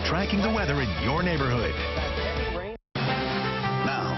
tracking the weather in your neighborhood. Now,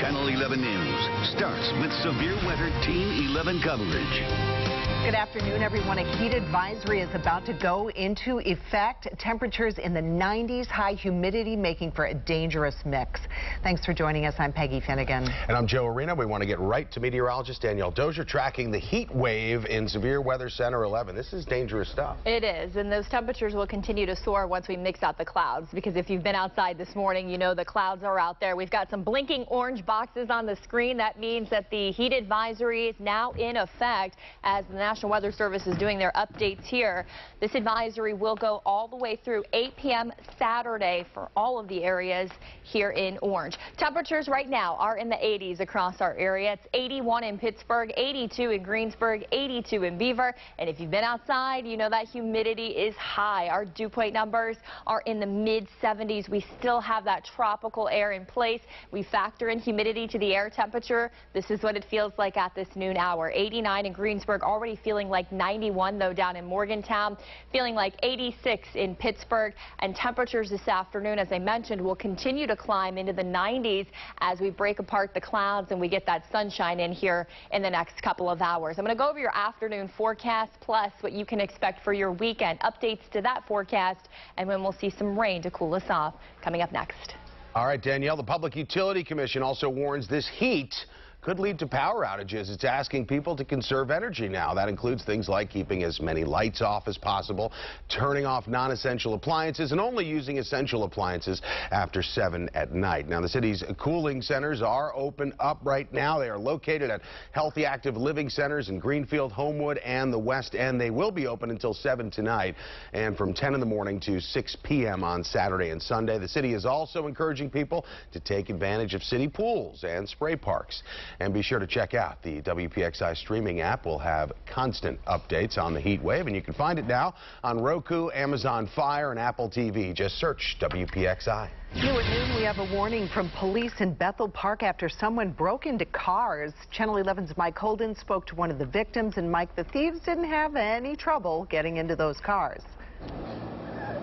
Channel 11 News starts with severe weather Team 11 coverage. Good afternoon, everyone. A heat advisory is about to go into effect. Temperatures in the 90s, high humidity making for a dangerous mix. Thanks for joining us. I'm Peggy Finnegan. And I'm Joe Arena. We want to get right to meteorologist Danielle Dozier tracking the heat wave in Severe Weather Center 11. This is dangerous stuff. It is, and those temperatures will continue to soar once we mix out the clouds, because if you've been outside this morning, you know the clouds are out there. We've got some blinking orange boxes on the screen. That means that the heat advisory is now in effect as the National Weather Service is doing their updates here. This advisory will go all the way through 8 p.m. Saturday for all of the areas here in Orange. Temperatures right now are in the 80s across our area. It's 81 in Pittsburgh, 82 in Greensburg, 82 in Beaver. And if you've been outside, you know that humidity is high. Our dew point numbers are in the mid-70s. We still have that tropical air in place. We factor in humidity to the air temperature. This is what it feels like at this noon hour. 89 in Greensburg, already feeling like 91 though down in Morgantown, feeling like 86 in Pittsburgh, and temperatures this afternoon, as I mentioned, will continue to climb into the 90s as we break apart the clouds and we get that sunshine in here in the next couple of hours. I'm going to go over your afternoon forecast plus what you can expect for your weekend, updates to that forecast, and when we'll see some rain to cool us off coming up next. All right, Danielle, the Public Utility Commission also warns this heat could lead to power outages. It's asking people to conserve energy now. That includes things like keeping as many lights off as possible, turning off non-essential appliances, and only using essential appliances after 7 at night. Now, the city's cooling centers are open up right now. They are located at Healthy Active Living Centers in Greenfield, Homewood, and the West End. They will be open until 7 tonight and from 10 in the morning to 6 p.m. on Saturday and Sunday. The city is also encouraging people to take advantage of city pools and spray parks. And be sure to check out the WPXI streaming app. We'll have constant updates on the heat wave, and you can find it now on Roku, Amazon Fire, and Apple TV. Just search WPXI. New at noon, we have a warning from police in Bethel Park after someone broke into cars. Channel 11's Mike Holden spoke to one of the victims, and Mike, the thieves didn't have any trouble getting into those cars.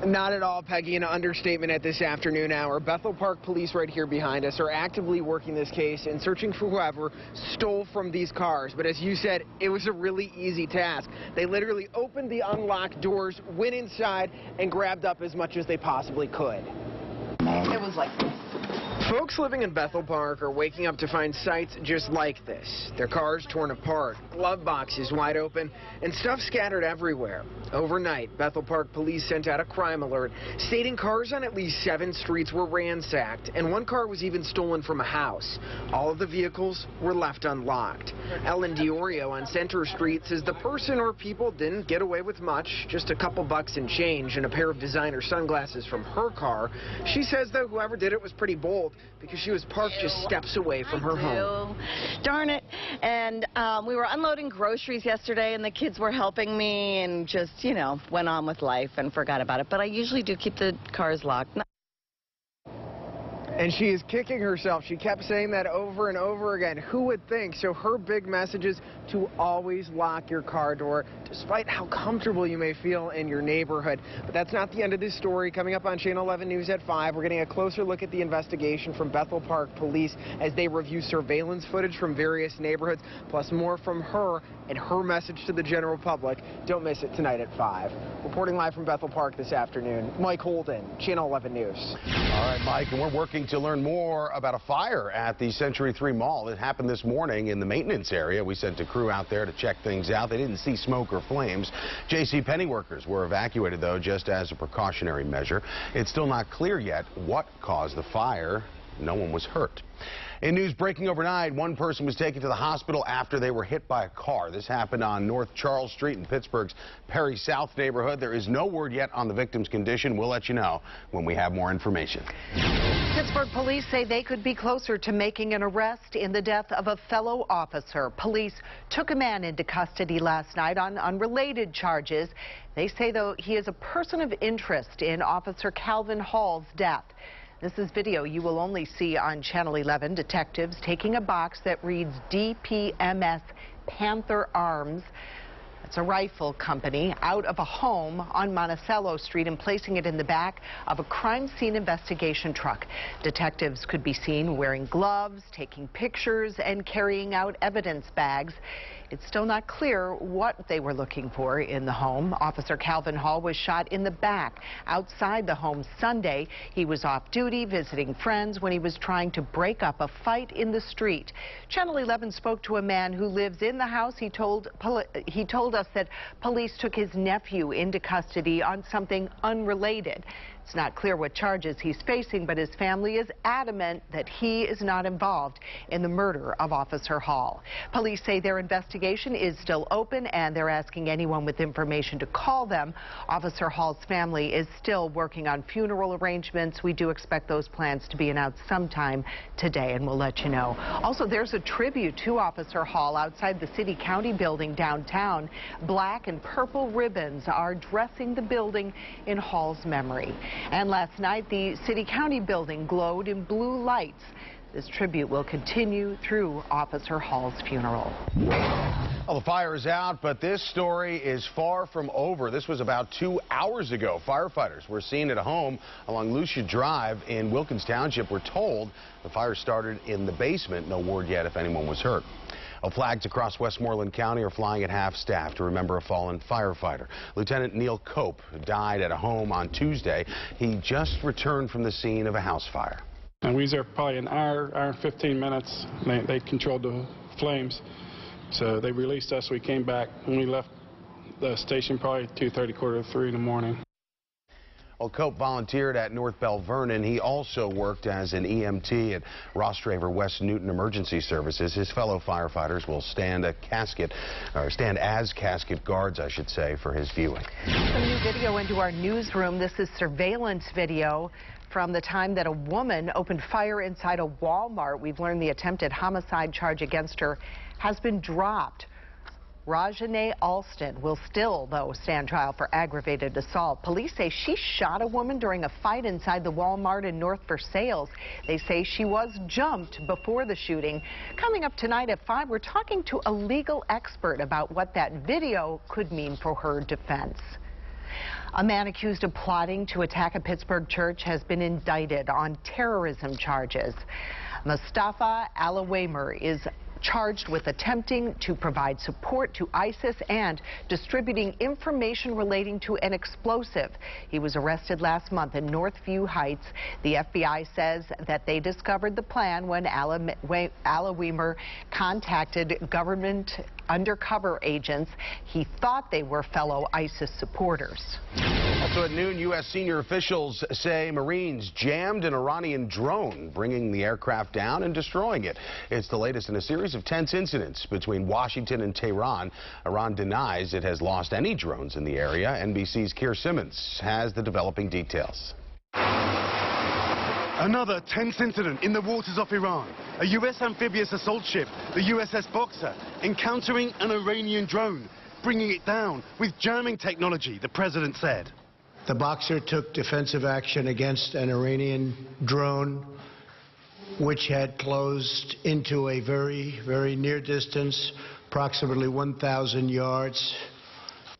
Not at all, Peggy. An understatement at this afternoon hour. Bethel Park police right here behind us are actively working this case and searching for whoever stole from these cars. But as you said, it was a really easy task. They literally opened the unlocked doors, went inside, and grabbed up as much as they possibly could. It was like this. Folks living in Bethel Park are waking up to find sights just like this. Their cars torn apart, glove boxes wide open, and stuff scattered everywhere. Overnight, Bethel Park police sent out a crime alert stating cars on at least 7 streets were ransacked, and one car was even stolen from a house. All of the vehicles were left unlocked. Ellen Diorio on Center Street says the person or people didn't get away with much, just a couple bucks in change and a pair of designer sunglasses from her car. She says, though, whoever did it was pretty bold because she was parked just steps away from her home. Darn it. And we were unloading groceries yesterday, and the kids were helping me and just, you know, went on with life and forgot about it. But I usually do keep the cars locked. And she is kicking herself. She kept saying that over and over again. Who would think? So her big message is to always lock your car door, despite how comfortable you may feel in your neighborhood. But that's not the end of this story. Coming up on Channel 11 News at 5, we're getting a closer look at the investigation from Bethel Park Police as they review surveillance footage from various neighborhoods, plus more from her and her message to the general public. Don't miss it tonight at 5. Reporting live from Bethel Park this afternoon, Mike Holden, Channel 11 News. All right, Mike, and we're working to learn more about a fire at the Century 3 Mall. It happened this morning in the maintenance area. We sent a crew out there to check things out. They didn't see smoke or flames. JCPenney workers were evacuated, though, just as a precautionary measure. It's still not clear yet what caused the fire. No one was hurt. In news breaking overnight, one person was taken to the hospital after they were hit by a car. This happened on North Charles Street in Pittsburgh's Perry South neighborhood. There is no word yet on the victim's condition. We'll let you know when we have more information. Pittsburgh police say they could be closer to making an arrest in the death of a fellow officer. Police took a man into custody last night on unrelated charges. They say, though, he is a person of interest in Officer Calvin Hall's death. This is video you will only see on Channel 11. Detectives taking a box that reads DPMS Panther Arms. It's a rifle company, out of a home on Monticello Street and placing it in the back of a crime scene investigation truck. Detectives could be seen wearing gloves, taking pictures, and carrying out evidence bags. It's still not clear what they were looking for in the home. Officer Calvin Hall was shot in the back outside the home Sunday. He was off duty visiting friends when he was trying to break up a fight in the street. Channel 11 spoke to a man who lives in the house. He told us that police took his nephew into custody on something unrelated. It's not clear what charges he's facing, but his family is adamant that he is not involved in the murder of Officer Hall. Police say their investigation is still open and they're asking anyone with information to call them. Officer Hall's family is still working on funeral arrangements. We do expect those plans to be announced sometime today, and we'll let you know. Also, there's a tribute to Officer Hall outside the City County building downtown. Black and purple ribbons are dressing the building in Hall's memory. And last night, the City County building glowed in blue lights. This tribute will continue through Officer Hall's funeral. Well, the fire is out, but this story is far from over. This was about 2 hours ago. Firefighters were seen at a home along Lucia Drive in Wilkins Township. We're told the fire started in the basement. No word yet if anyone was hurt. Flags across Westmoreland County are flying at half-staff to remember a fallen firefighter. Lieutenant Neil Cope died at a home on Tuesday. He just returned from the scene of a house fire. And we was there probably an hour and 15 minutes. They controlled the flames. So they released us. We came back and we left the station probably 2:30, quarter to 3 in the morning. Well, Cope volunteered at North Bell Vernon. He also worked as an EMT at Rostraver West Newton Emergency Services. His fellow firefighters will stand as casket guards, I should say, for his viewing. Some new video into our newsroom. This is surveillance video from the time that a woman opened fire inside a Walmart. We've learned the attempted homicide charge against her has been dropped. Rajane Alston will still, though, stand trial for aggravated assault. Police say she shot a woman during a fight inside the Walmart in North Versailles. They say she was jumped before the shooting. Coming up tonight at 5, we're talking to a legal expert about what that video could mean for her defense. A man accused of plotting to attack a Pittsburgh church has been indicted on terrorism charges. Mustafa Alawamer is charged with attempting to provide support to ISIS and distributing information relating to an explosive. He was arrested last month in Northview Heights. The FBI says that they discovered the plan when Alawamer contacted government undercover agents. He thought they were fellow ISIS supporters. Also at noon, U.S. senior officials say Marines jammed an Iranian drone, bringing the aircraft down and destroying it. It's the latest in a series of tense incidents between Washington and Tehran. Iran denies it has lost any drones in the area. NBC's Keir Simmons has the developing details. Another tense incident in the waters of Iran. A U.S. amphibious assault ship, the USS Boxer, encountering an Iranian drone, bringing it down with jamming technology, the president said. The Boxer took defensive action against an Iranian drone which had closed into a very, very near distance, approximately 1,000 yards.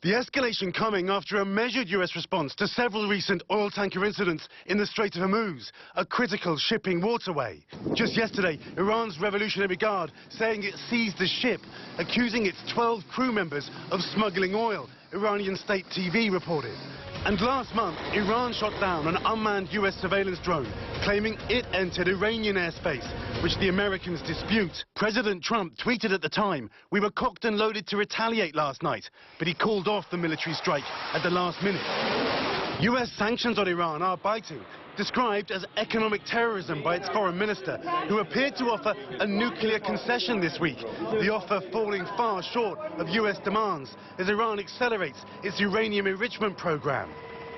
The escalation coming after a measured U.S. response to several recent oil tanker incidents in the Strait of Hormuz, a critical shipping waterway. Just yesterday, Iran's Revolutionary Guard saying it seized the ship, accusing its 12 crew members of smuggling oil, Iranian state TV reported. And last month, Iran shot down an unmanned U.S. surveillance drone, claiming it entered Iranian airspace, which the Americans dispute. President Trump tweeted at the time, "We were cocked and loaded to retaliate last night," but he called off the military strike at the last minute. U.S. sanctions on Iran are biting, described as economic terrorism by its foreign minister, who appeared to offer a nuclear concession this week, the offer falling far short of U.S. demands as Iran accelerates its uranium enrichment program.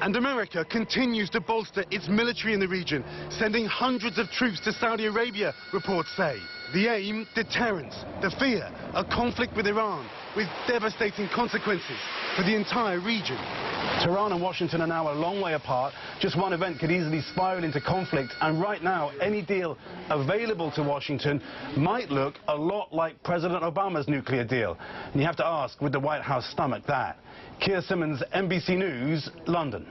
And America continues to bolster its military in the region, sending hundreds of troops to Saudi Arabia, reports say. The aim, deterrence. The fear, a conflict with Iran with devastating consequences for the entire region. Tehran and Washington are now a long way apart. Just one event could easily spiral into conflict, and right now any deal available to Washington might look a lot like President Obama's nuclear deal. And you have to ask, would the White House stomach that? Keir Simmons, NBC News, London.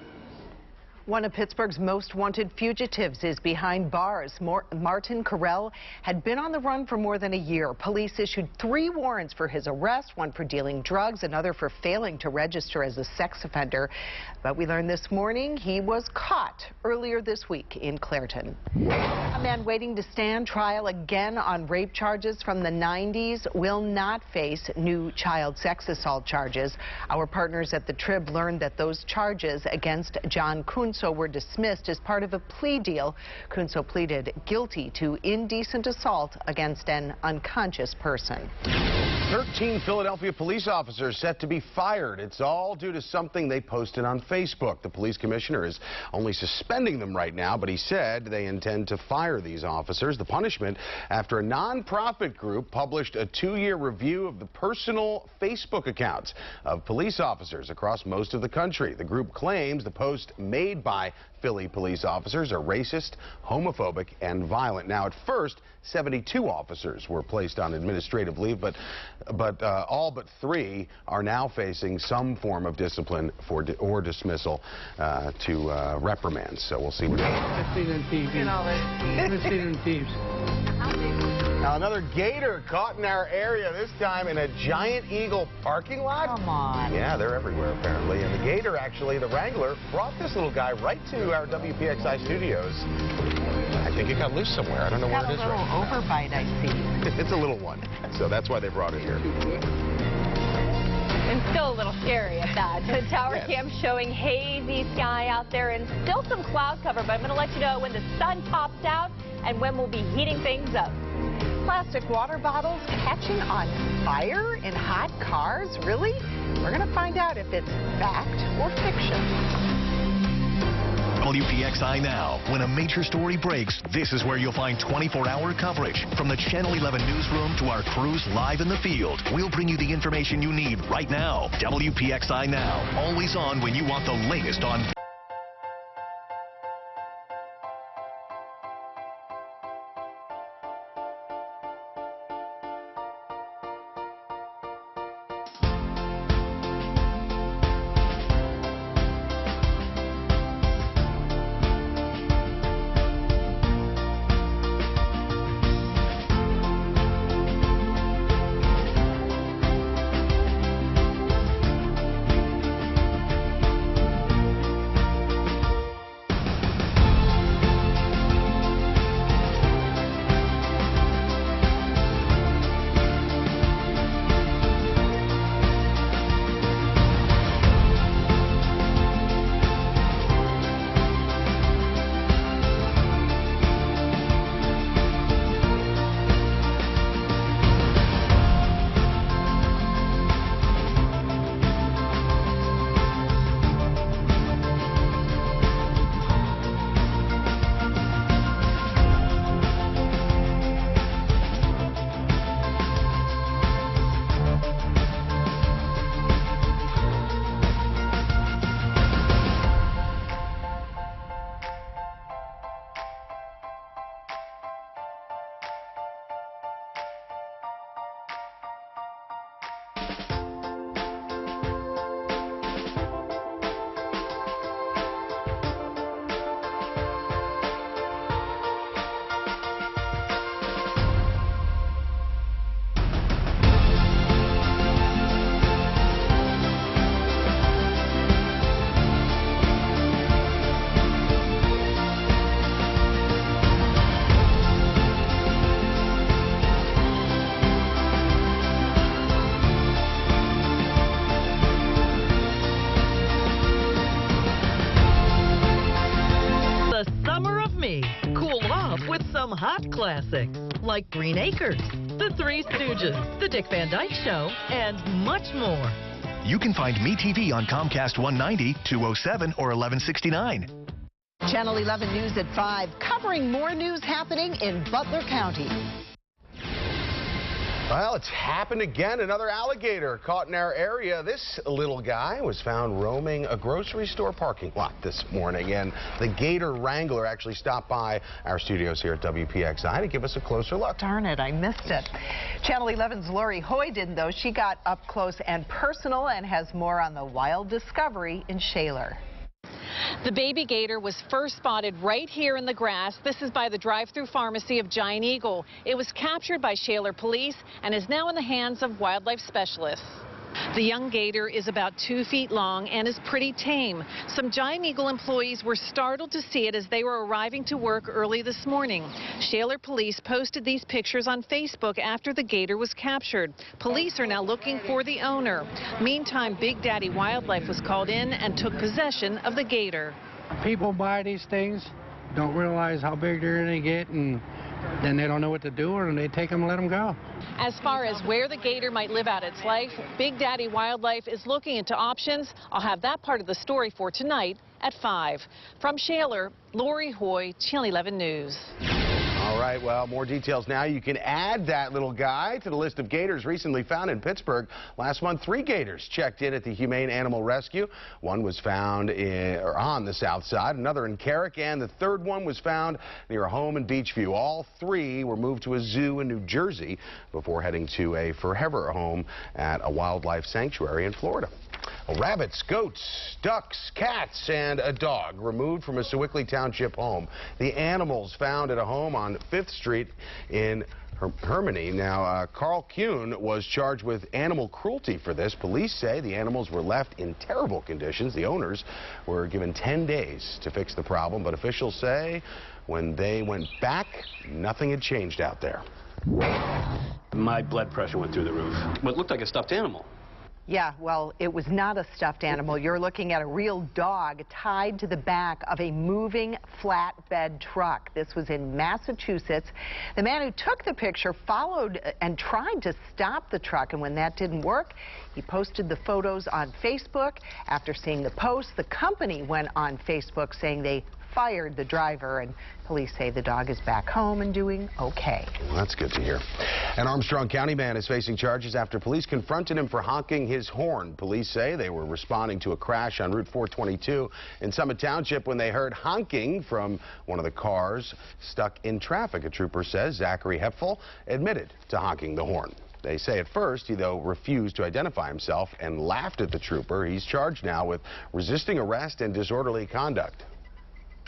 One of Pittsburgh's most wanted fugitives is behind bars. Martin Carell had been on the run for more than a year. Police issued 3 warrants for his arrest, one for dealing drugs, another for failing to register as a sex offender. But we learned this morning he was caught earlier this week in Clairton. A man waiting to stand trial again on rape charges from the 90s will not face new child sex assault charges. Our partners at the Trib learned that those charges against John Kunso were dismissed as part of a plea deal. Kunso pleaded guilty to indecent assault against an unconscious person. 13 Philadelphia police officers set to be fired. It's all due to something they posted on Facebook. The police commissioner is only suspending them right now, but he said they intend to fire these officers. The punishment after a nonprofit group published a 2-year review of the personal Facebook accounts of police officers across most of the country. The group claims the post made by Philly police officers are racist, homophobic, and violent. Now, at first, 72 officers were placed on administrative leave, but all but 3 are now facing some form of discipline or dismissal to reprimands. So we'll see what happens. 15 and thieves. 15 and thieves. Now, another gator caught in our area, this time in a Giant Eagle parking lot. Come on. Yeah, they're everywhere, apparently. And the gator, actually, the wrangler, brought this little guy right to our WPXI studios. I think it got loose somewhere. I don't know where it is right now. Got a little overbite, I see. It's a little one, so that's why they brought it here. And still a little scary at that. The tower cam showing hazy sky out there and still some cloud cover, but I'm going to let you know when the sun pops out and when we'll be heating things up. Plastic water bottles catching on fire in hot cars? Really? We're going to find out if it's fact or fiction. WPXI Now. When a major story breaks, this is where you'll find 24-hour coverage. From the Channel 11 newsroom to our crews live in the field, we'll bring you the information you need right now. WPXI Now. Always on when you want the latest on... some hot classics like Green Acres, The Three Stooges, The Dick Van Dyke Show, and much more. You can find MeTV on Comcast 190, 207, or 1169. Channel 11 News at 5, covering more news happening in Butler County. Well, it's happened again. Another alligator caught in our area. This little guy was found roaming a grocery store parking lot this morning, and the gator wrangler actually stopped by our studios here at WPXI to give us a closer look. Darn it, I missed it. Channel 11's Lori Hoy didn't, though. She got up close and personal and has more on the wild discovery in Shaler. The baby gator was first spotted right here in the grass. This is by the drive-through pharmacy of Giant Eagle. It was captured by Shaler police and is now in the hands of wildlife specialists. The young gator is about 2 feet long and is pretty tame. Some Giant Eagle employees were startled to see it as they were arriving to work early this morning. Shaler police posted these pictures on Facebook after the gator was captured. Police are now looking for the owner. Meantime, Big Daddy Wildlife was called in and took possession of the gator. People buy these things, don't realize how big they're going to get, and then they don't know what to do, or they take them and let them go. As far as where the gator might live out its life, Big Daddy Wildlife is looking into options. I'll have that part of the story for tonight at 5. From Shaler, Lori Hoy, Channel 11 News. All right, well, more details now. You can add that little guy to the list of gators recently found in Pittsburgh. Last month, 3 gators checked in at the Humane Animal Rescue. One was found on the south side, another in Carrick, and the third one was found near a home in Beechview. All 3 were moved to a zoo in New Jersey before heading to a forever home at a wildlife sanctuary in Florida. Rabbits, goats, ducks, cats, and a dog removed from a Sewickley Township home. The animals found at a home on 5th Street in Hermione. Now, Carl Kuhn was charged with animal cruelty for this. Police say the animals were left in terrible conditions. The owners were given 10 days to fix the problem, but officials say when they went back, nothing had changed out there. My blood pressure went through the roof. But it looked like a stuffed animal. Yeah, well, it was not a stuffed animal. You're looking at a real dog tied to the back of a moving flatbed truck. This was in Massachusetts. The man who took the picture followed and tried to stop the truck, and when that didn't work, he posted the photos on Facebook. After seeing the post, the company went on Facebook saying they fired the driver, and police say the dog is back home and doing okay. Well, that's good to hear. An Armstrong County man is facing charges after police confronted him for honking his horn. Police say they were responding to a crash on Route 422 in Summit Township when they heard honking from one of the cars stuck in traffic. A trooper says Zachary Hepfel admitted to honking the horn. They say at first he, though, refused to identify himself and laughed at the trooper. He's charged now with resisting arrest and disorderly conduct.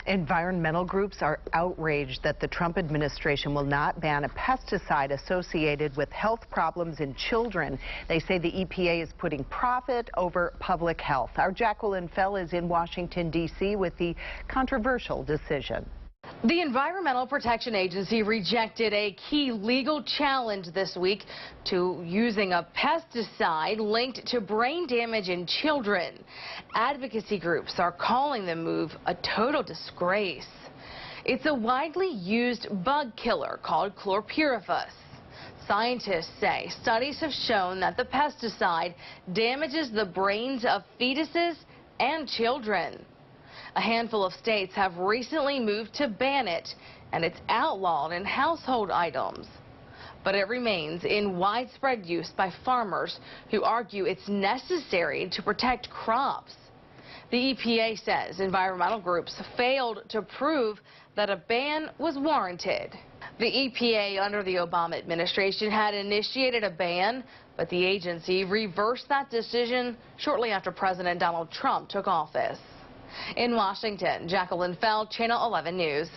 Environmental groups are outraged that the Trump administration will not ban a pesticide associated with health problems in children. They say the EPA is putting profit over public health. Our Jacqueline Fell is in Washington, D.C. with the controversial decision. The Environmental Protection Agency rejected a key legal challenge this week to using a pesticide linked to brain damage in children. Advocacy groups are calling the move a total disgrace. It's a widely used bug killer called chlorpyrifos. Scientists say studies have shown that the pesticide damages the brains of fetuses and children. A handful of states have recently moved to ban it, and it's outlawed in household items. But it remains in widespread use by farmers who argue it's necessary to protect crops. The EPA says environmental groups failed to prove that a ban was warranted. The EPA under the Obama administration had initiated a ban, but the agency reversed that decision shortly after President Donald Trump took office. In Washington, Jacqueline Fell, Channel 11 News.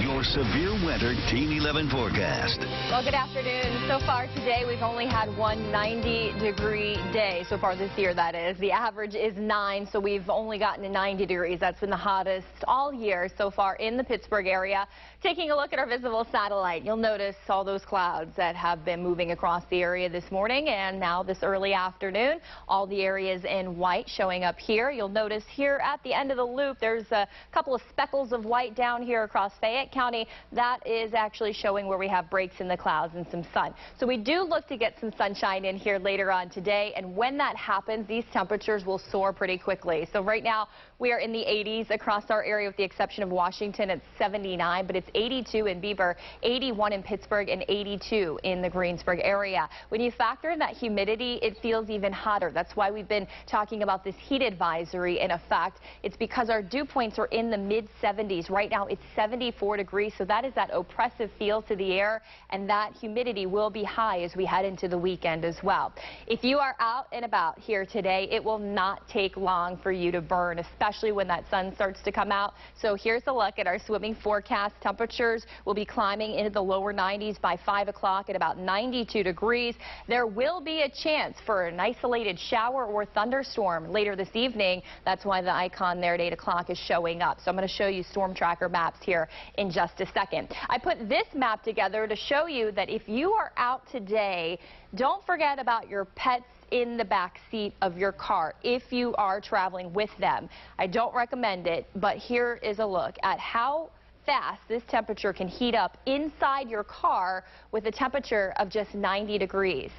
Your severe weather Team 11 forecast. Well, good afternoon. So far today, we've only had one 90-degree day. So far this year, that is. The average is 9, so we've only gotten to 90 degrees. That's been the hottest all year so far in the Pittsburgh area. Taking a look at our visible satellite, you'll notice all those clouds that have been moving across the area this morning and now this early afternoon. All the areas in white showing up here. You'll notice here at the end of the loop, there's a couple of speckles of white down here across Fayette County. County, that is actually showing where we have breaks in the clouds and some sun. So we do look to get some sunshine in here later on today. And when that happens, these temperatures will soar pretty quickly. So right now we are in the 80s across our area with the exception of Washington at 79, but it's 82 in Beaver, 81 in Pittsburgh, and 82 in the Greensburg area. When you factor in that humidity, it feels even hotter. That's why we've been talking about this heat advisory in effect. It's because our dew points are in the mid-70s. Right now it's 74 degrees, so that is that oppressive feel to the air, and that humidity will be high as we head into the weekend as well. If you are out and about here today, it will not take long for you to burn, especially when that sun starts to come out. So here's a look at our swimming forecast. Temperatures will be climbing into the lower 90s by 5 o'clock at about 92 degrees. There will be a chance for an isolated shower or thunderstorm later this evening. That's why the icon there at 8 o'clock is showing up. So I'm going to show you storm tracker maps here in just a second. I put this map together to show you that if you are out today, don't forget about your pets in the back seat of your car if you are traveling with them. I don't recommend it, but here is a look at how fast this temperature can heat up inside your car with a temperature of just 90 degrees.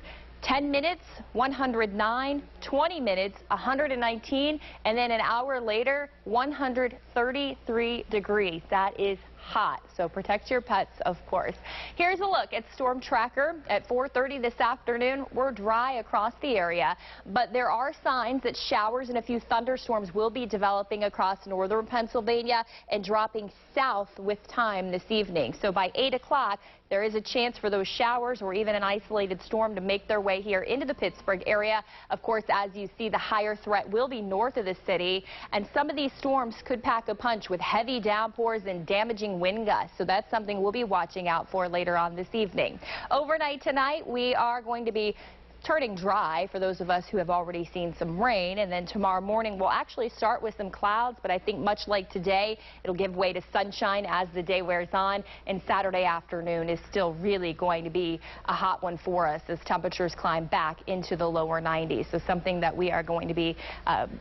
10 minutes, 109, 20 minutes, 119, and then an hour later, 133 degrees. That is hot, so protect your pets, of course. Here's a look at Storm Tracker. At 4:30 this afternoon, we're dry across the area, but there are signs that showers and a few thunderstorms will be developing across northern Pennsylvania and dropping south with time this evening. So by 8 o'clock, there is a chance for those showers or even an isolated storm to make their way here into the Pittsburgh area. Of course, as you see, the higher threat will be north of the city, and some of these storms could pack a punch with heavy downpours and damaging wind gusts. So that's something we'll be watching out for later on this evening. Overnight tonight, we are going to be turning dry for those of us who have already seen some rain, and then tomorrow morning we'll actually start with some clouds, but I think much like today, it'll give way to sunshine as the day wears on, and Saturday afternoon is still really going to be a hot one for us as temperatures climb back into the lower 90s. So something that we are going to be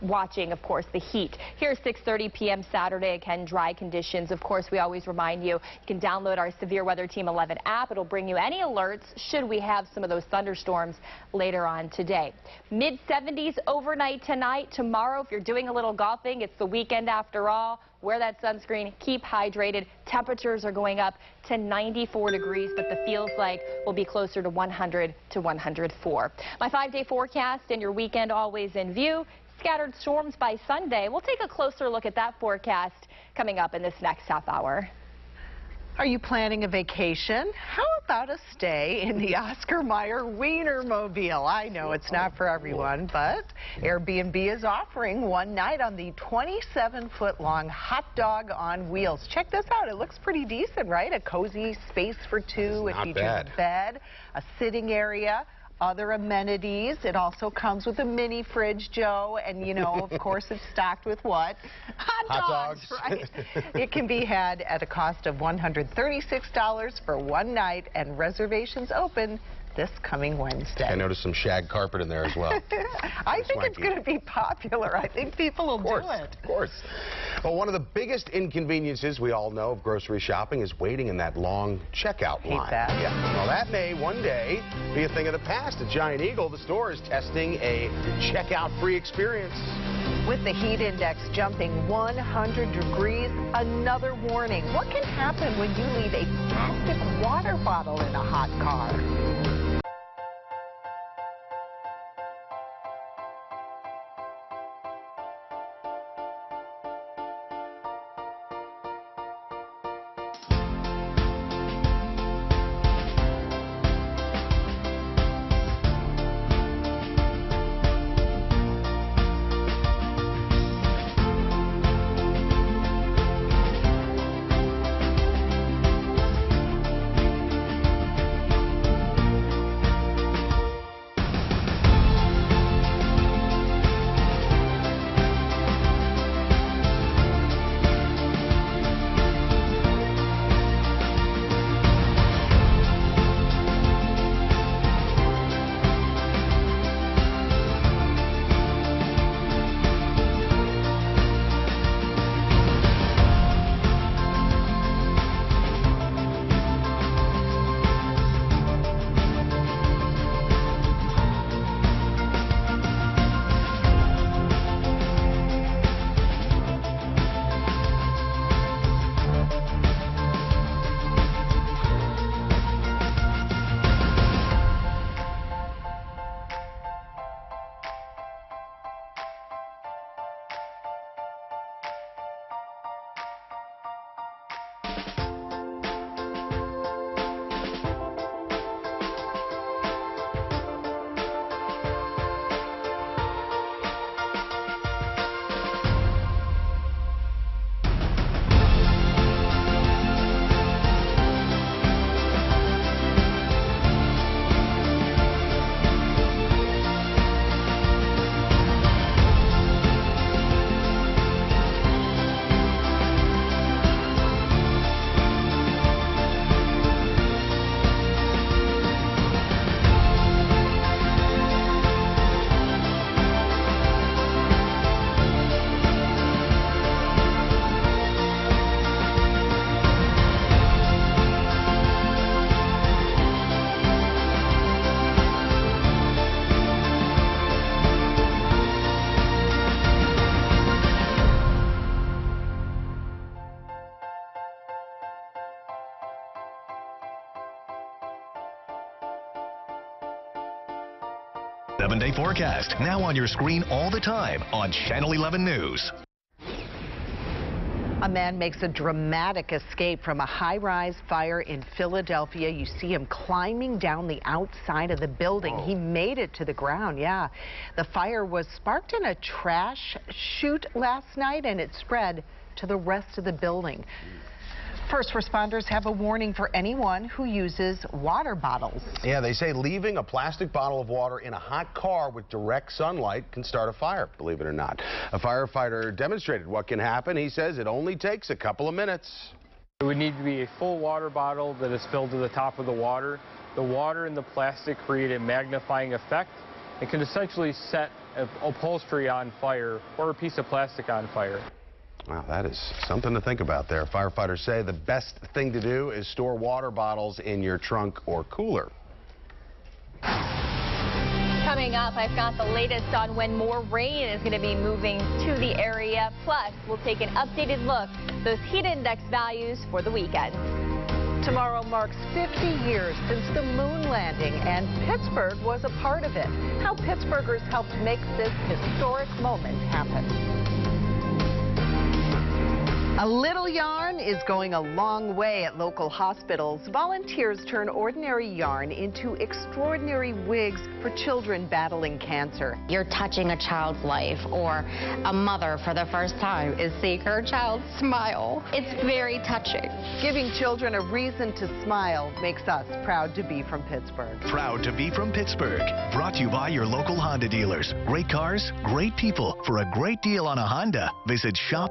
watching, of course, the heat. Here's 6:30 p.m. Saturday, again, dry conditions. Of course, we always remind you, you can download our Severe Weather Team 11 app. It'll bring you any alerts should we have some of those thunderstorms later on today. Mid-70s overnight tonight. Tomorrow, if you're doing a little golfing, it's the weekend after all. Wear that sunscreen, keep hydrated. Temperatures are going up to 94 degrees, but the feels like will be closer to 100 to 104. My 5-day forecast and your weekend always in view. Scattered storms by Sunday. We'll take a closer look at that forecast coming up in this next half hour. Are you planning a vacation? How about a stay in the Oscar Mayer Wienermobile? I know it's not for everyone, but Airbnb is offering one night on the 27-foot-long hot dog on wheels. Check this out. It looks pretty decent, right? A cozy space for two. It features a bed, a sitting area, other amenities. It also comes with a mini fridge, Joe, and you know, of course, it's stocked with what? Hot dogs, right? It can be had at a cost of $136 for one night, and reservations open this coming Wednesday. I noticed some shag carpet in there as well. I think it's going to be popular. I think people will do it. Of course. Well, one of the biggest inconveniences we all know of grocery shopping is waiting in that long checkout line. Hate that. Yeah. Well, that may one day be a thing of the past. At Giant Eagle, the store is testing a checkout-free experience. With the heat index jumping 100 degrees, another warning. What can happen when you leave a plastic water bottle in a hot car? 7-day forecast, now on your screen all the time on Channel 11 News. A man makes a dramatic escape from a high-rise fire in Philadelphia. You see him climbing down the outside of the building. Whoa. He made it to the ground, yeah. The fire was sparked in a trash chute last night, and it spread to the rest of the building. First responders have a warning for anyone who uses water bottles. Yeah, they say leaving a plastic bottle of water in a hot car with direct sunlight can start a fire, believe it or not. A firefighter demonstrated what can happen. He says it only takes a couple of minutes. It would need to be a full water bottle that is filled to the top of the water. The water and the plastic create a magnifying effect. It can essentially set upholstery on fire or a piece of plastic on fire. Wow, that is something to think about there. Firefighters say the best thing to do is store water bottles in your trunk or cooler. Coming up, I've got the latest on when more rain is going to be moving to the area. Plus, we'll take an updated look at those heat index values for the weekend. Tomorrow marks 50 years since the moon landing, and Pittsburgh was a part of it. How Pittsburghers helped make this historic moment happen. A little yarn is going a long way at local hospitals. Volunteers turn ordinary yarn into extraordinary wigs for children battling cancer. You're touching a child's life, or a mother for the first time is seeing her child smile. It's very touching. Giving children a reason to smile makes us proud to be from Pittsburgh. Proud to be from Pittsburgh. Brought to you by your local Honda dealers. Great cars, great people. For a great deal on a Honda, visit shop.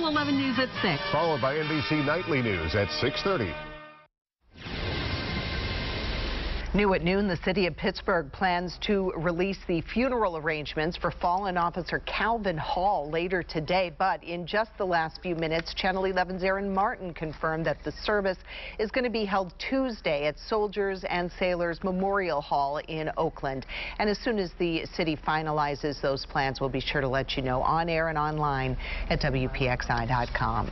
Channel 11 News at 6. Followed by NBC Nightly News at 6:30. New at noon, the city of Pittsburgh plans to release the funeral arrangements for fallen officer Calvin Hall later today. But in just the last few minutes, Channel 11's Aaron Martin confirmed that the service is going to be held Tuesday at Soldiers and Sailors Memorial Hall in Oakland. And as soon as the city finalizes those plans, we'll be sure to let you know on air and online at WPXI.com.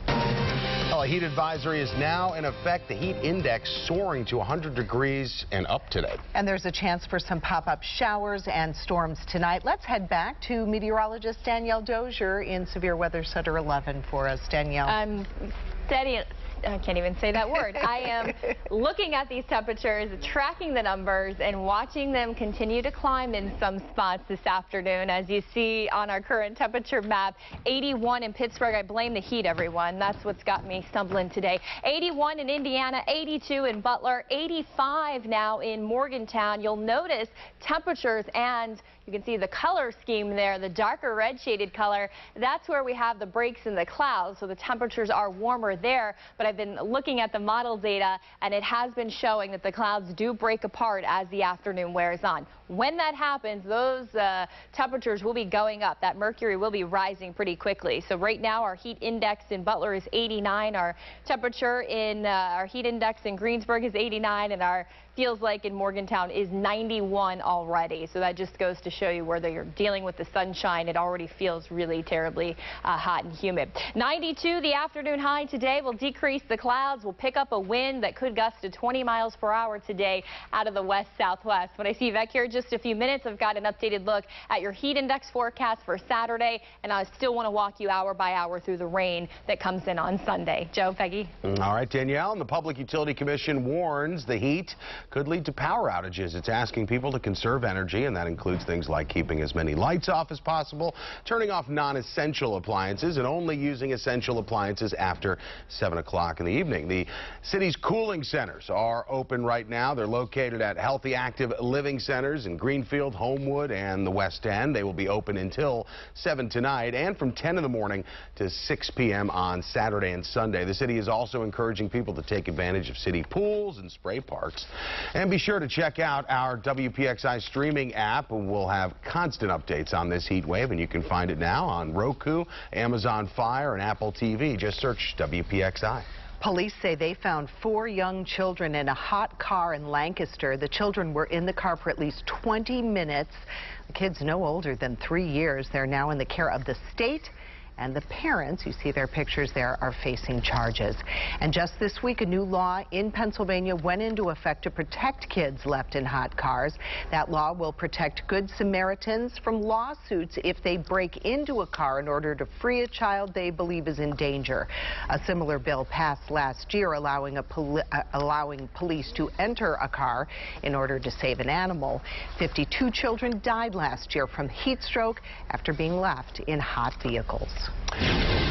Well, a heat advisory is now in effect. The heat index soaring to 100 degrees and up today. And there's a chance for some pop-up showers and storms tonight. Let's head back to meteorologist Danielle Dozier in Severe Weather Center 11 for us. Danielle. I'm steady. I can't even say that word. I am looking at these temperatures, tracking the numbers, and watching them continue to climb in some spots this afternoon. As you see on our current temperature map, 81 in Pittsburgh. I blame the heat, everyone. That's what's got me stumbling today. 81 in Indiana, 82 in Butler, 85 now in Morgantown. You'll notice temperatures, and you can see the color scheme there, the darker red shaded color. That's where we have the breaks in the clouds, so the temperatures are warmer there. But I've been looking at the model data, and it has been showing that the clouds do break apart as the afternoon wears on. When that happens, those temperatures will be going up. That mercury will be rising pretty quickly. So right now, our heat index in Butler is 89. Our temperature in our heat index in Greensburg is 89, and our feels like in Morgantown is 91 already. So that just goes to show you whether you're dealing with the sunshine, it already feels really terribly hot and humid. 92, the afternoon high today will decrease the clouds. We'll pick up a wind that could gust to 20 miles per hour today out of the west-southwest. When I see Vec here in just a few minutes, I've got an updated look at your heat index forecast for Saturday, and I still want to walk you hour by hour through the rain that comes in on Sunday. Joe, Peggy. All right, Danielle, and the Public Utility Commission warns the heat could lead to power outages. It's asking people to conserve energy, and that includes things like keeping as many lights off as possible, turning off non-essential appliances, and only using essential appliances after 7 o'clock in the evening. The city's cooling centers are open right now. They're located at Healthy Active Living Centers in Greenfield, Homewood, and the West End. They will be open until 7 tonight and from 10 in the morning to 6 p.m. on Saturday and Sunday. The city is also encouraging people to take advantage of city pools and spray parks. And be sure to check out our WPXI streaming app. We'll have constant updates on this heat wave, and you can find it now on Roku, Amazon Fire, and Apple TV. Just search WPXI. Police say they found 4 young children in a hot car in Lancaster. The children were in the car for at least 20 minutes. The kids no older than 3 years. They're now in the care of the state, and the parents, you see their pictures there, are facing charges. And just this week, a new law in Pennsylvania went into effect to protect kids left in hot cars. That law will protect Good Samaritans from lawsuits if they break into a car in order to free a child they believe is in danger. A similar bill passed last year allowing police to enter a car in order to save an animal. 52 children died last year from heat stroke after being left in hot vehicles.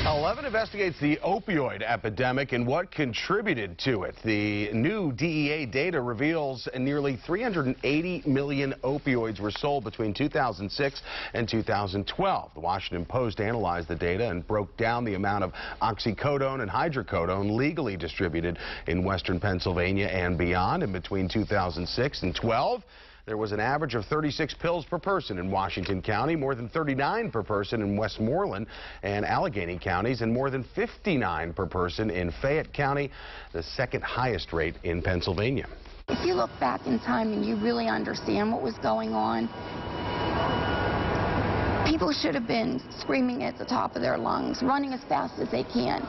11 investigates the opioid epidemic and what contributed to it. The new DEA data reveals nearly 380 million opioids were sold between 2006 and 2012. The Washington Post analyzed the data and broke down the amount of oxycodone and hydrocodone legally distributed in western Pennsylvania and beyond. In between 2006 and 12, there was an average of 36 pills per person in Washington County, more than 39 per person in Westmoreland and Allegheny counties, and more than 59 per person in Fayette County, the second highest rate in Pennsylvania. If you look back in time and you really understand what was going on, people should have been screaming at the top of their lungs, running as fast as they can.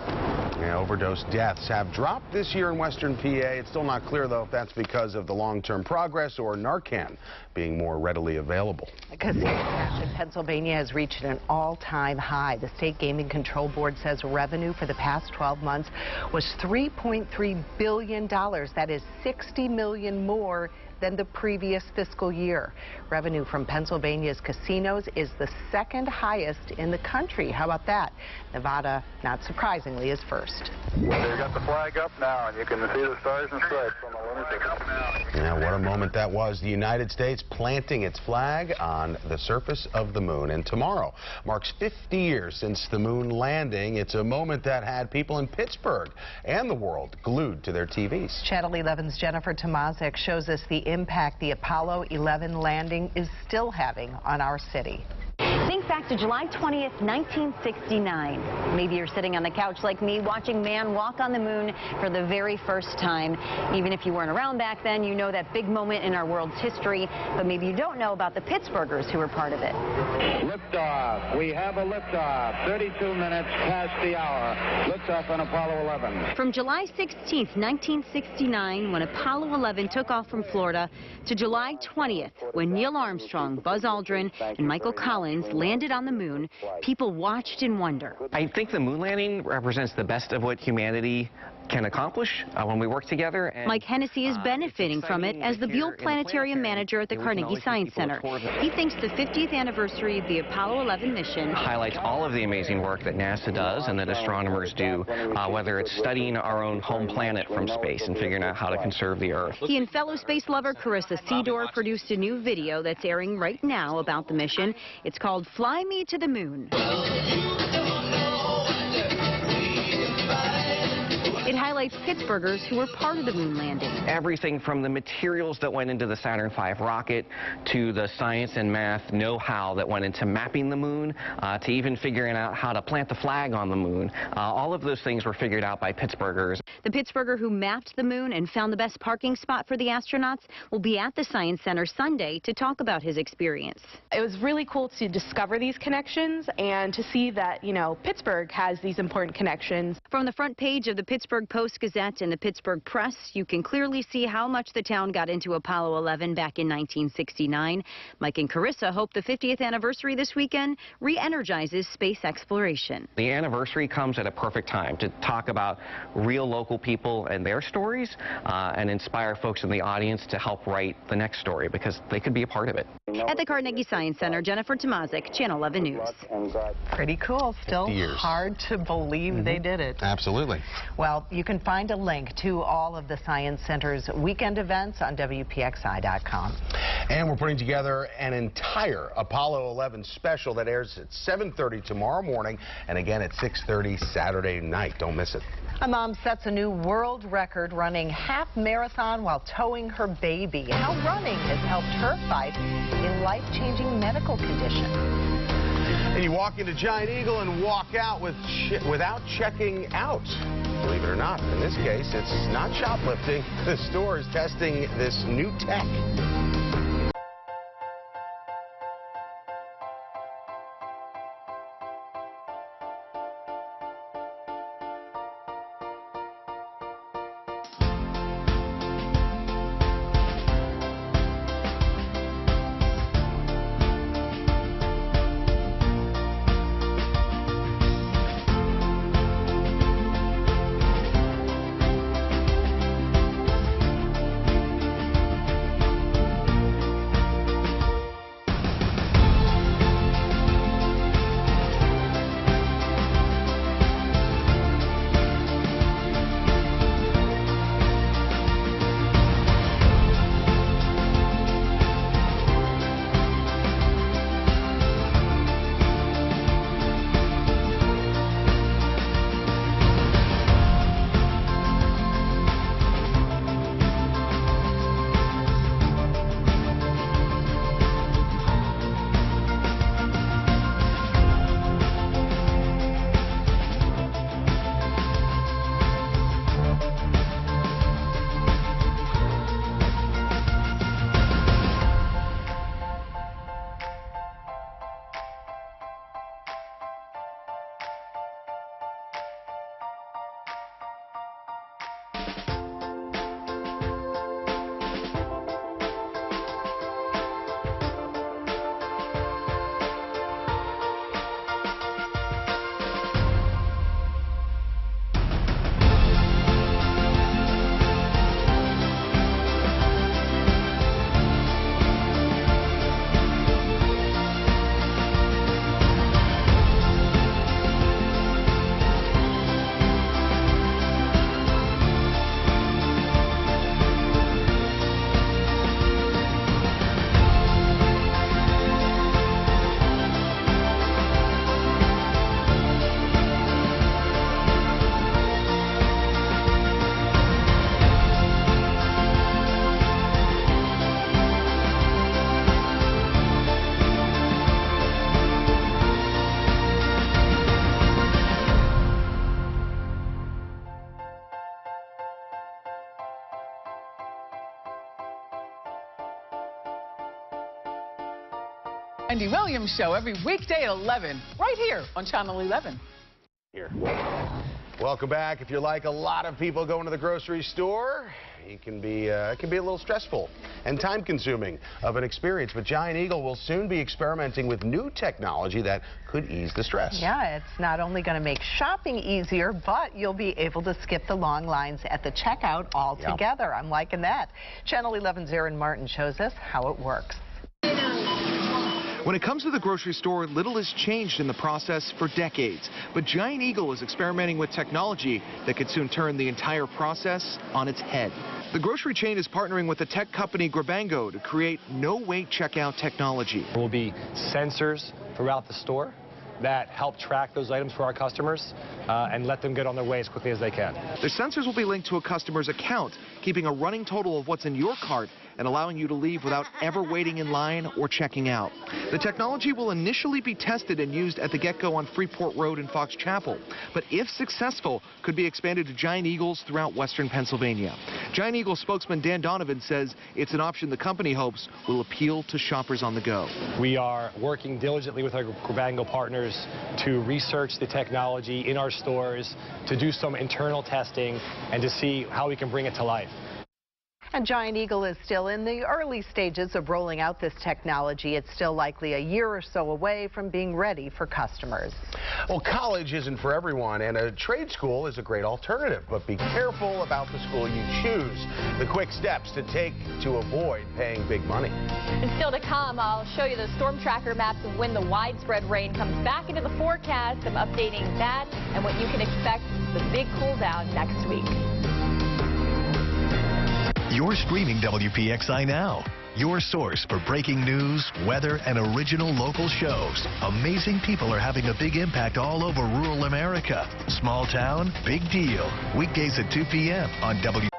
Yeah, overdose deaths have dropped this year in western PA. It's still not clear, though, if that's because of the long-term progress or Narcan being more readily available. Casino cash in Pennsylvania has reached an all-time high. The State Gaming Control Board says revenue for the past 12 months was $3.3 billion. That is $60 million more than the previous fiscal year. Revenue from Pennsylvania's casinos is the second highest in the country. How about that? Nevada, not surprisingly, is first. They got the flag up now, and you can see the stars and stripes on the lunar ticket. Yeah, what a moment that was. The United States planting its flag on the surface of the moon. And tomorrow marks 50 years since the moon landing. It's a moment that had people in Pittsburgh and the world glued to their TVs. Channel 11's Jennifer Tomaszek shows us the impact the Apollo 11 landing is still having on our city. Think back to July 20th, 1969. Maybe you're sitting on the couch like me watching man walk on the moon for the very first time. Even if you weren't around back then, you know that big moment in our world's history, but maybe you don't know about the Pittsburghers who were part of it. Liftoff. We have a liftoff. 32 minutes past the hour. Liftoff on Apollo 11. From July 16th, 1969, when Apollo 11 took off from Florida, to July 20th, when Neil Armstrong, Buzz Aldrin, and Michael Collins landed on the moon, people watched in wonder. I think the moon landing represents the best of what humanity can accomplish when we work together. And, Mike Hennessy is benefiting from it as the Buell Planetarium manager at the Carnegie Science Center. He thinks the 50th anniversary of the Apollo 11 mission highlights all of the amazing work that NASA does and that astronomers do, whether it's studying our own home planet from space and figuring out how to conserve the Earth. He and fellow space lover Carissa Seedorf produced a new video that's airing right now about the mission. It's called Fly Me to the Moon. It highlights Pittsburghers who were part of the moon landing. Everything from the materials that went into the Saturn V rocket to the science and math know-how that went into mapping the moon to even figuring out how to plant the flag on the moon. All of those things were figured out by Pittsburghers. The Pittsburgher who mapped the moon and found the best parking spot for the astronauts will be at the Science Center Sunday to talk about his experience. It was really cool to discover these connections and to see that, you know, Pittsburgh has these important connections. From the front page of the Pittsburgh Post-Gazette and the Pittsburgh Press, you can clearly see how much the town got into Apollo 11 back in 1969. Mike and Carissa hope the 50th anniversary this weekend re-energizes space exploration. The anniversary comes at a perfect time to talk about real local people and their stories and inspire folks in the audience to help write the next story because they could be a part of it. At the Carnegie Science Center, Jennifer Tomazik, Channel 11 News. Pretty cool. Still hard to believe they did it. Absolutely. Well, you can find a link to all of the Science Center's weekend events on WPXI.com. And we're putting together an entire Apollo 11 special that airs at 7:30 tomorrow morning and again at 6:30 Saturday night. Don't miss it. A mom sets a new world record running half marathon while towing her baby. How running has helped her fight a life-changing medical condition. And you walk into Giant Eagle and walk out without checking out. Believe it or not, in this case, it's not shoplifting. The store is testing this new tech. Andy Williams Show every weekday at 11, right here on Channel 11. Here. Welcome back. If you're like a lot of people going to the grocery store, it can be a little stressful and time-consuming of an experience. But Giant Eagle will soon be experimenting with new technology that could ease the stress. Yeah, it's not only going to make shopping easier, but you'll be able to skip the long lines at the checkout altogether. Yep. I'm liking that. Channel 11's Aaron Martin shows us how it works. When it comes to the grocery store, little has changed in the process for decades. But Giant Eagle is experimenting with technology that could soon turn the entire process on its head. The grocery chain is partnering with the tech company Grabango to create no-wait checkout technology. There will be sensors throughout the store that help track those items for our customers and let them get on their way as quickly as they can. The sensors will be linked to a customer's account, keeping a running total of what's in your cart and allowing you to leave without ever waiting in line or checking out. The technology will initially be tested and used at the Get-Go on Freeport Road in Fox Chapel, but if successful, could be expanded to Giant Eagles throughout western Pennsylvania. Giant Eagle spokesman Dan Donovan says it's an option the company hopes will appeal to shoppers on the go. We are working diligently with our Grabango partners to research the technology in our stores, to do some internal testing, and to see how we can bring it to life. And Giant Eagle is still in the early stages of rolling out this technology. It's still likely a year or so away from being ready for customers. Well, college isn't for everyone, and a trade school is a great alternative, but be careful about the school you choose. The quick steps to take to avoid paying big money. And still to come, I'll show you the storm tracker maps of when the widespread rain comes back into the forecast. I'm updating that and what you can expect the big cool down next week. You're streaming WPXI now, your source for breaking news, weather, and original local shows. Amazing people are having a big impact all over rural America. Small town, big deal. Weekdays at 2 p.m. on WPXI.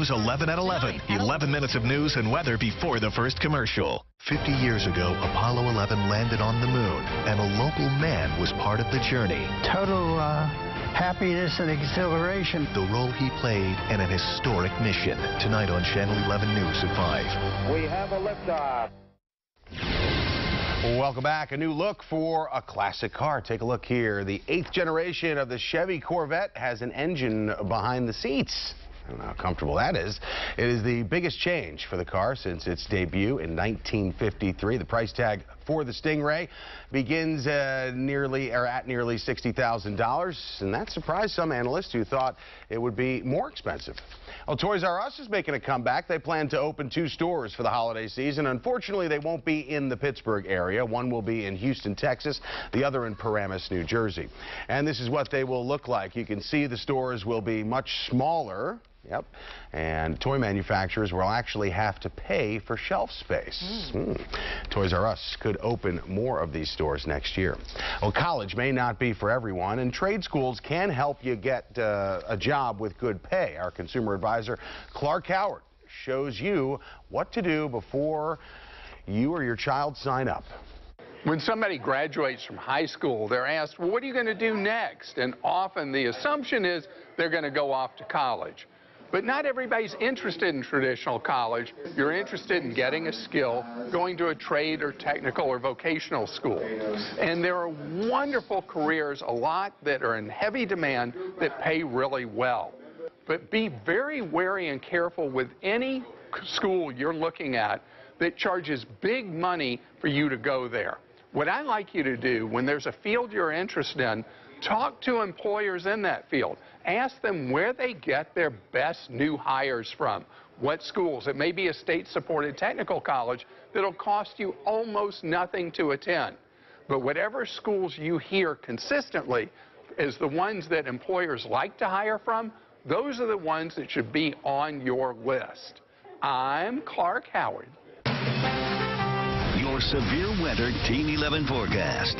News 11 at 11. 11 minutes of news and weather before the first commercial. 50 years ago, Apollo 11 landed on the moon, and a local man was part of the journey. Total happiness and exhilaration. The role he played in an historic mission. Tonight on Channel 11 News at 5. We have a liftoff. Welcome back. A new look for a classic car. Take a look here. The 8th generation of the Chevy Corvette has an engine behind the seats. I don't know how comfortable that is. It is the biggest change for the car since its debut in 1953. The price tag for the Stingray begins at nearly $60,000, and that surprised some analysts who thought it would be more expensive. Well, Toys R Us is making a comeback. They plan to open 2 stores for the holiday season. Unfortunately, they won't be in the Pittsburgh area. One will be in Houston, Texas, the other in Paramus, New Jersey. And this is what they will look like. You can see the stores will be much smaller. Yep. And toy manufacturers will actually have to pay for shelf space. Toys R Us could open more of these stores next year. Well, college may not be for everyone, and trade schools can help you get a job with good pay. Our consumer advisor, Clark Howard, shows you what to do before you or your child sign up. When somebody graduates from high school, they're asked, well, what are you going to do next? And often the assumption is they're going to go off to college. But not everybody's interested in traditional college. You're interested in getting a skill, going to a trade or technical or vocational school. And there are wonderful careers, a lot that are in heavy demand, that pay really well. But be very wary and careful with any school you're looking at that charges big money for you to go there. What I like you to do when there's a field you're interested in, talk to employers in that field. Ask them where they get their best new hires from. What schools? It may be a state-supported technical college that'll cost you almost nothing to attend. But whatever schools you hear consistently is the ones that employers like to hire from, those are the ones that should be on your list. I'm Clark Howard. Your severe weather Team 11 forecast.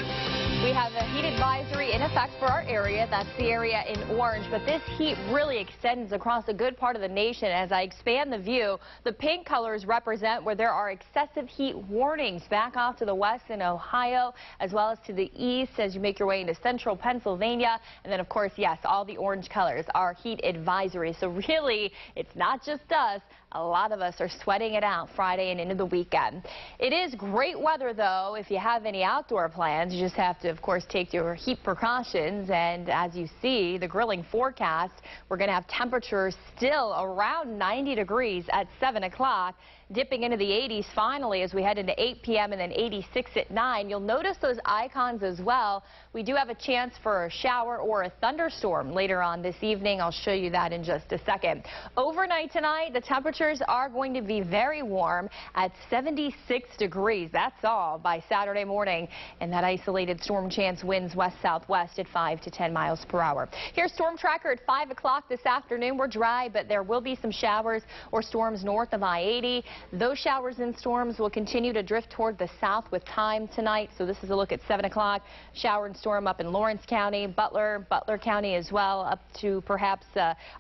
We have a heat advisory in effect for our area. That's the area in orange. But this heat really extends across a good part of the nation. As I expand the view, the pink colors represent where there are excessive heat warnings back off to the west in Ohio, as well as to the east as you make your way into central Pennsylvania. And then, of course, yes, all the orange colors are heat advisories. So really, it's not just us. A lot of us are sweating it out Friday and into the weekend. It is great weather, though, if you have any outdoor plans. You just have to, of course, take your heat precautions. And as you see, the grilling forecast, we're going to have temperatures still around 90 degrees at 7 o'clock. Dipping into the 80s finally as we head into 8 p.m. and then 86 at 9. You'll notice those icons as well. We do have a chance for a shower or a thunderstorm later on this evening. I'll show you that in just a second. Overnight tonight, the temperatures are going to be very warm at 76 degrees. That's all by Saturday morning. And that isolated storm chance winds west-southwest at 5 to 10 miles per hour. Here's Storm Tracker at 5 o'clock this afternoon. We're dry, but there will be some showers or storms north of I-80. Those showers and storms will continue to drift toward the south with time tonight. So this is a look at 7 o'clock. Shower and storm up in Lawrence County, Butler County as well, up to perhaps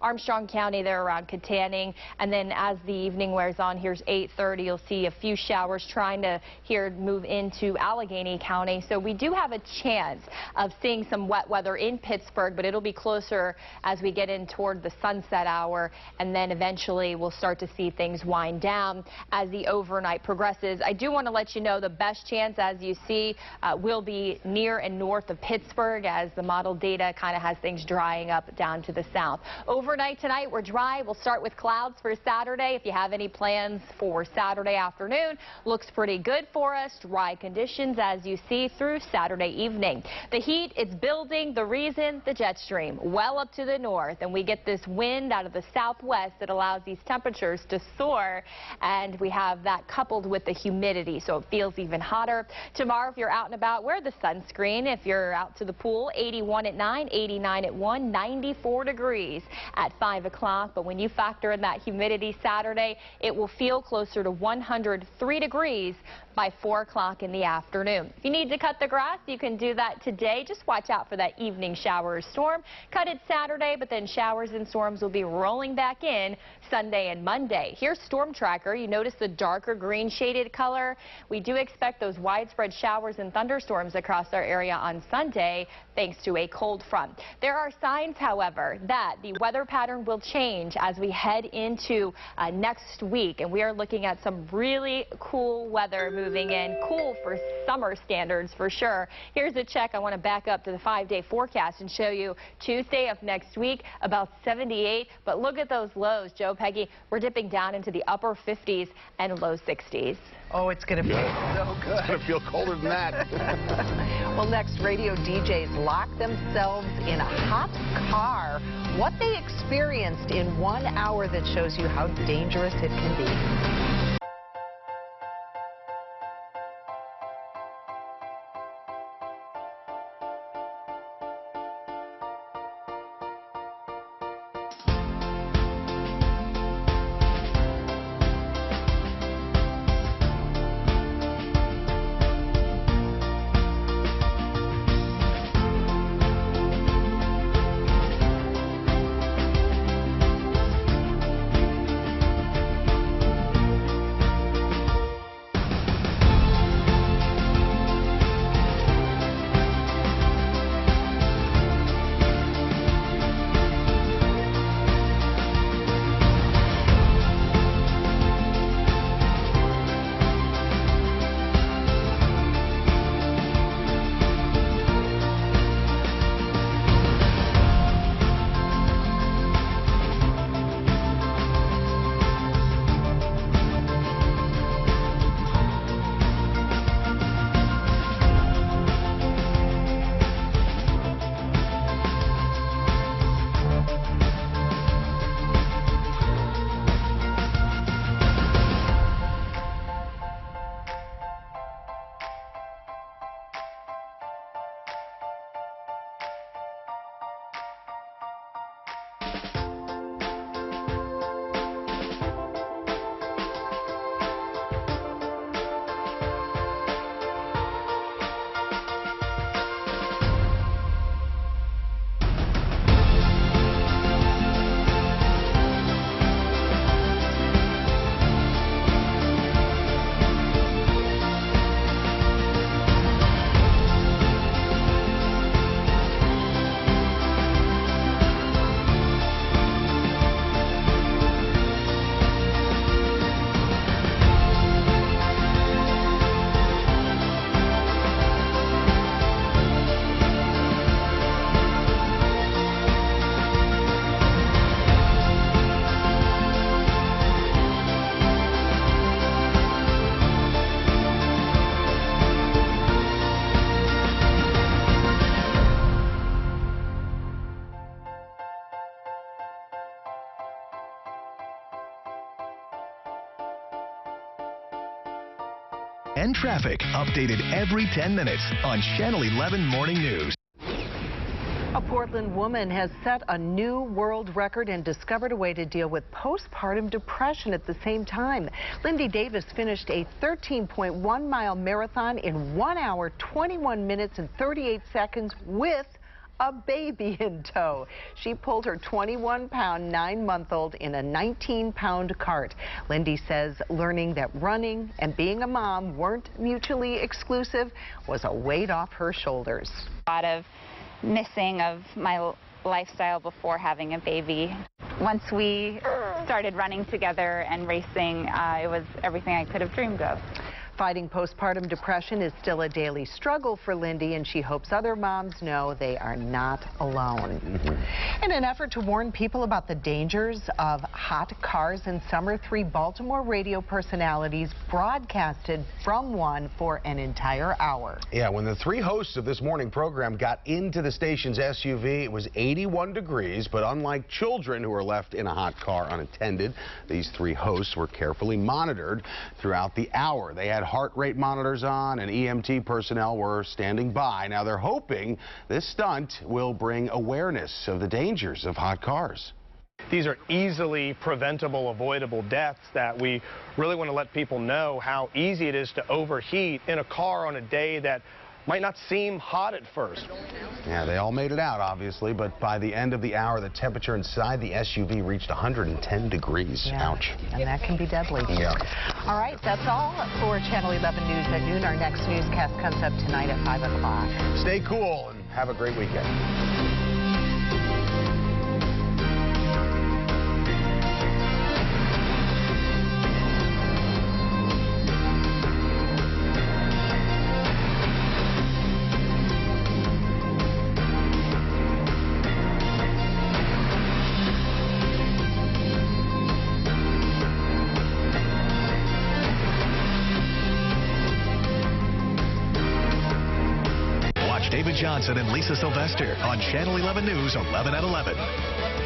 Armstrong County there around Katanning. And then as the evening wears on, here's 8:30. You'll see a few showers trying to move into Allegheny County. So we do have a chance of seeing some wet weather in Pittsburgh, but it'll be closer as we get in toward the sunset hour. And then eventually we'll start to see things wind down as the overnight progresses. I do want to let you know the best chance, as you see, will be near and north of Pittsburgh, as the model data kind of has things drying up down to the south. Overnight tonight, we're dry. We'll start with clouds for Saturday. If you have any plans for Saturday afternoon, looks pretty good for us. Dry conditions, as you see, through Saturday evening. The heat, it's building. The reason, the jet stream well up to the north, and we get this wind out of the southwest that allows these temperatures to soar. And we have that coupled with the humidity, so it feels even hotter. Tomorrow, if you're out and about, wear the sunscreen. If you're out to the pool, 81 at 9, 89 at 1, 94 degrees at 5 o'clock. But when you factor in that humidity Saturday, it will feel closer to 103 degrees by 4 o'clock in the afternoon. If you need to cut the grass, you can do that today. Just watch out for that evening shower or storm. Cut it Saturday, but then showers and storms will be rolling back in Sunday and Monday. Here's Storm Tracker. You notice the darker green shaded color. We do expect those widespread showers and thunderstorms across our area on Sunday, thanks to a cold front. There are signs, however, that the weather pattern will change as we head into next week, and we are looking at some really cool weather moving moving in. Cool for summer standards for sure. Here's a check. I want to back up to the 5-day forecast and show you Tuesday of next week, about 78. But look at those lows, Joe, Peggy. We're dipping down into the upper 50s and low 60s. Oh, it's going to be so good. It's going to feel colder than that. Well, next, radio DJs lock themselves in a hot car. What they experienced in 1 hour that shows you how dangerous it can be. And traffic updated every 10 minutes on Channel 11 Morning News. A Portland woman has set a new world record and discovered a way to deal with postpartum depression at the same time. Lindy Davis finished a 13.1-mile marathon in 1 hour, 21 minutes and 38 seconds with a baby in tow. She pulled her 21-pound, 9-month-old in a 19-pound cart. Lindy says learning that running and being a mom weren't mutually exclusive was a weight off her shoulders. A lot of missing of my lifestyle before having a baby. Once we started running together and racing, it was everything I could have dreamed of. Fighting postpartum depression is still a daily struggle for Lindy, and she hopes other moms know they are not alone. In an effort to warn people about the dangers of hot cars in summer, 3 Baltimore radio personalities broadcasted from one for an entire hour. Yeah, when the 3 hosts of this morning program got into the station's SUV, it was 81 degrees, but unlike children who were left in a hot car unattended, these 3 hosts were carefully monitored throughout the hour. They had heart rate monitors on, and EMT personnel were standing by. Now they're hoping this stunt will bring awareness of the dangers of hot cars. These are easily preventable, avoidable deaths that we really want to let people know how easy it is to overheat in a car on a day that might not seem hot at first. Yeah, they all made it out, obviously, but by the end of the hour, the temperature inside the SUV reached 110 degrees. Yeah, ouch. And that can be deadly. Yeah. All right, that's all for Channel 11 News at noon. Our next newscast comes up tonight at 5 o'clock. Stay cool and have a great weekend. Johnson and Lisa Sylvester on Channel 11 News 11 at 11.